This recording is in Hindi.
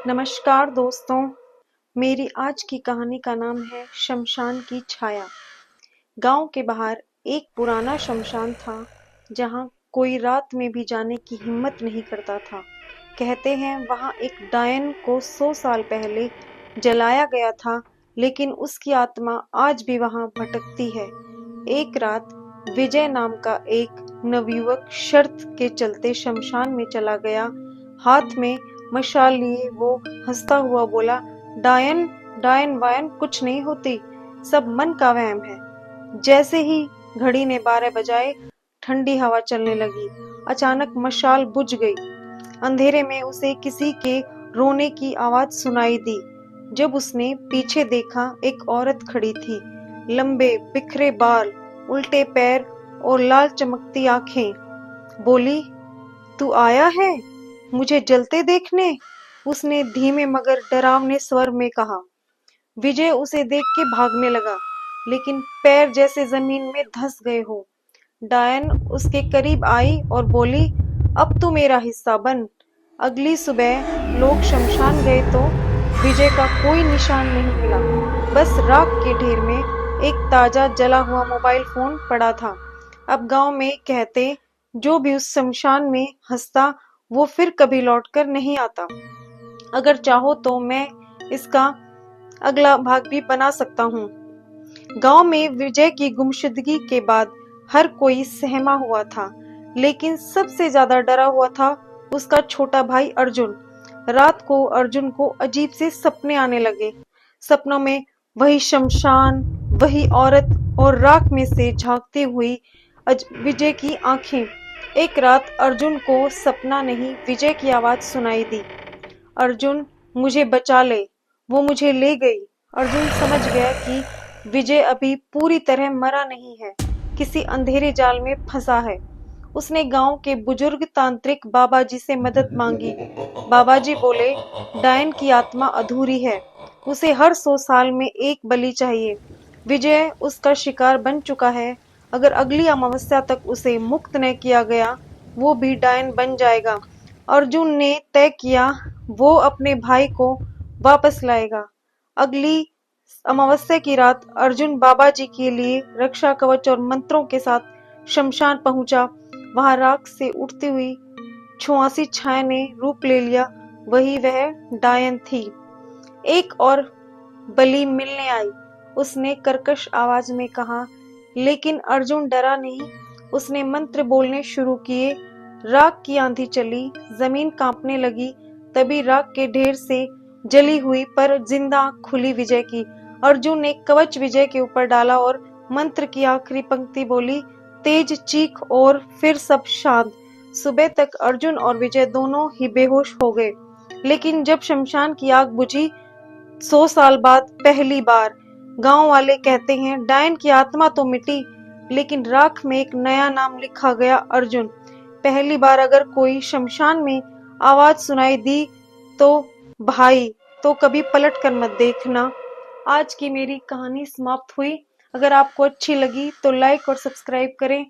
नमस्कार दोस्तों, मेरी आज की कहानी का नाम है शमशान की छाया। गांव के बाहर एक पुराना शमशान था, जहां कोई रात में भी जाने की हिम्मत नहीं करता था। कहते हैं वहां एक डायन को 100 साल पहले जलाया गया था, लेकिन उसकी आत्मा आज भी वहां भटकती है। एक रात विजय नाम का एक नवयुवक शर्त के चलते शमशान में चला गया। हाथ में मशाल लिए वो हंसता हुआ बोला, डायन डायन वायन कुछ नहीं होती, सब मन का वहम है। जैसे ही घड़ी ने 12 बजाए, ठंडी हवा चलने लगी। अचानक मशाल बुझ गई। अंधेरे में उसे किसी के रोने की आवाज सुनाई दी। जब उसने पीछे देखा, एक औरत खड़ी थी। लंबे बिखरे बाल, उल्टे पैर और लाल चमकती आंखें। बोली, तू आया है मुझे जलते देखने? उसने धीमे मगर डरावने स्वर में कहा। विजय उसे देख के भागने लगा, लेकिन पैर जैसे जमीन में धंस गए हो। डायन उसके करीब आई और बोली, अब तू मेरा हिस्सा बन। अगली सुबह लोग शमशान गए तो विजय का कोई निशान नहीं मिला। बस राख के ढेर में एक ताजा जला हुआ मोबाइल फोन पड़ा था। अब गांव में कहते, जो भी उस शमशान में हंसता वो फिर कभी लौटकर नहीं आता। अगर चाहो तो मैं इसका अगला भाग भी बना सकता हूँ। गांव में विजय की गुमशुदगी के बाद हर कोई सहमा हुआ था, लेकिन सबसे ज्यादा डरा हुआ था उसका छोटा भाई अर्जुन। रात को अर्जुन को अजीब से सपने आने लगे। सपनों में वही शमशान, वही औरत और राख में से झांकती हुई विजय की आंखें। एक रात अर्जुन को सपना नहीं, विजय की आवाज सुनाई दी, अर्जुन मुझे बचा ले। वो मुझे ले गई। अर्जुन समझ गया कि विजय अभी पूरी तरह मरा नहीं है, किसी अंधेरे जाल में फंसा है। उसने गांव के बुजुर्ग तांत्रिक बाबाजी से मदद मांगी। बाबाजी बोले, डायन की आत्मा अधूरी है, उसे हर 100 साल में एक बलि चाहिए। विजय उसका शिकार बन चुका है। अगर अगली अमावस्या तक उसे मुक्त न किया गया, वो भी डायन बन जाएगा। अर्जुन ने तय किया, वो अपने भाई को वापस लाएगा। अगली अमावस्या की रात अर्जुन बाबाजी के लिए रक्षा कवच और मंत्रों के साथ शमशान पहुंचा। वहां राख से उठती हुई 86 छाया ने रूप ले लिया। वही वह डायन थी। एक और बलि मिलने आई, उसने कर्कश आवाज में कहा। लेकिन अर्जुन डरा नहीं। उसने मंत्र बोलने शुरू किए। राख की आंधी चली, जमीन कांपने लगी। तभी राख के ढेर से जली हुई पर जिंदा आंख खुली विजय की। अर्जुन ने कवच विजय के ऊपर डाला और मंत्र की आखिरी पंक्ति बोली, तेज चीख और फिर सब शांत। सुबह तक अर्जुन और विजय दोनों ही बेहोश हो गए। लेकिन जब शमशान की आग बुझी 100 साल बाद पहली बार, गांव वाले कहते हैं, डायन की आत्मा तो मिटी, लेकिन राख में एक नया नाम लिखा गया, अर्जुन। पहली बार अगर कोई शमशान में आवाज सुनाई दी तो भाई, तो कभी पलट कर मत देखना। आज की मेरी कहानी समाप्त हुई। अगर आपको अच्छी लगी तो लाइक और सब्सक्राइब करें।